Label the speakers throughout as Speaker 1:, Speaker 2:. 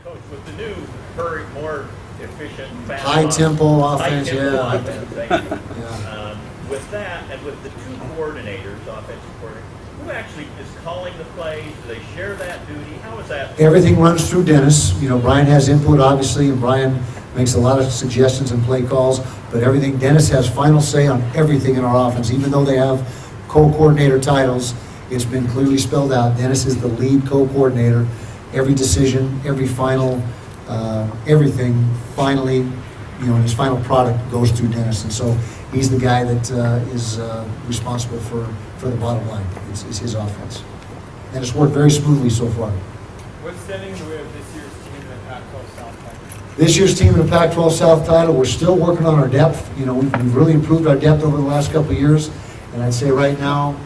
Speaker 1: Coach, with the new, more efficient, fast,
Speaker 2: High-tempo offense,
Speaker 1: thank you.
Speaker 2: Yeah.
Speaker 1: With that, and with the two coordinators, offensive coordinators, who actually is calling the plays? Do they share that duty? How is that?
Speaker 2: Everything runs through Dennis. You know, Brian has input, obviously, and Brian makes a lot of suggestions and play calls, but everything, Dennis has final say on everything in our offense. Even though they have co-coordinator titles, it's been clearly spelled out. Dennis is the lead co-coordinator. Every decision, every final, everything finally, you know, his final product goes through Dennis. And so he's the guy that is responsible for the bottom line. It's his offense. And it's worked very smoothly so far.
Speaker 3: What's standing in the way of this year's team in the Pac-12 South title?
Speaker 2: This year's team in the Pac-12 South title, we're still working on our depth. You know, we've really improved our depth over the last couple of years. And I'd say right now,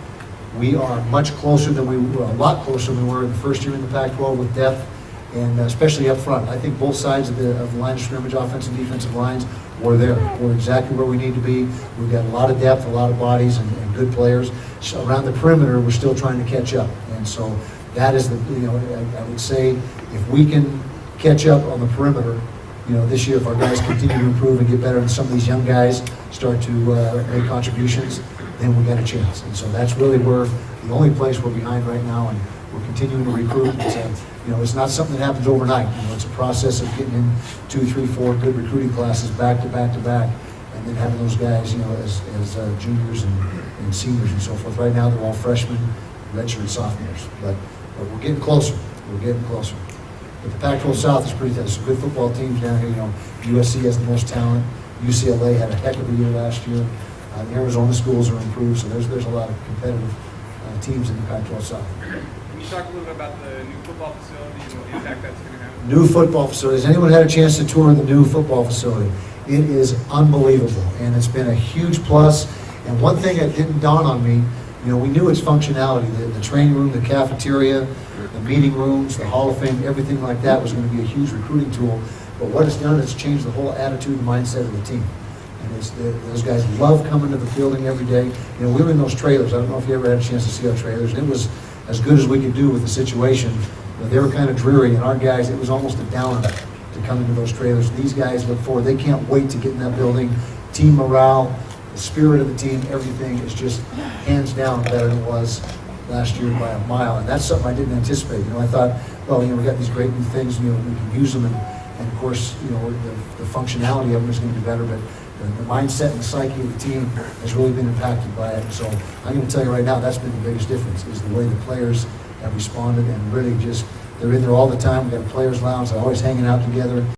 Speaker 2: we are much closer than we were, a lot closer than we were in the first year in the Pac-12 with depth, and especially up front. I think both sides of the line of scrimmage, offensive and defensive lines, we're there. We're exactly where we need to be. We've got a lot of depth, a lot of bodies, and good players. So around the perimeter, we're still trying to catch up. And so that is the, you know, I would say if we can catch up on the perimeter, you know, this year, if our guys continue to improve and get better, and some of these young guys start to make contributions, then we got a chance. And so that's really where the only place we're behind right now, and we're continuing to recruit. It's you know, it's not something that happens overnight. You know, it's a process of getting in 2, 3, 4 good recruiting classes back to back to back, and then having those guys, you know, as juniors and seniors and so forth. Right now, they're all freshmen, redshirt sophomores, but we're getting closer. We're getting closer. But the Pac-12 South is pretty tough. There's some good football teams down here. You know, USC has the most talent. UCLA had a heck of a year last year. The Arizona schools are improved, so there's a lot of competitive teams in the Pac-12 South.
Speaker 3: Can you talk a little bit about the new football facility and the impact that's going to have?
Speaker 2: New football facility. Has anyone had a chance to tour the new football facility? It is unbelievable, and it's been a huge plus. And one thing that didn't dawn on me, you know, we knew its functionality, the training room, the cafeteria, the meeting rooms, the Hall of Fame, everything like that was going to be a huge recruiting tool. But what it's done is changed the whole attitude and mindset of the team. And those guys love coming to the building every day. You know, we were in those trailers. I don't know if you ever had a chance to see our trailers. And it was as good as we could do with the situation. But they were kind of dreary, and our guys, it was almost a downer to come into those trailers. These guys look forward. They can't wait to get in that building. Team morale, the spirit of the team, everything is just hands down better than it was last year by a mile. And that's something I didn't anticipate. You know, I thought, well, you know, we got these great new things, you know, we can use them, and of course, you know, the functionality of them is going to be better, but the mindset and the psyche of the team has really been impacted by it. So I'm going to tell you right now, that's been the biggest difference, is the way the players have responded, and really just, they're in there all the time. We've got a players lounge, they're always hanging out together.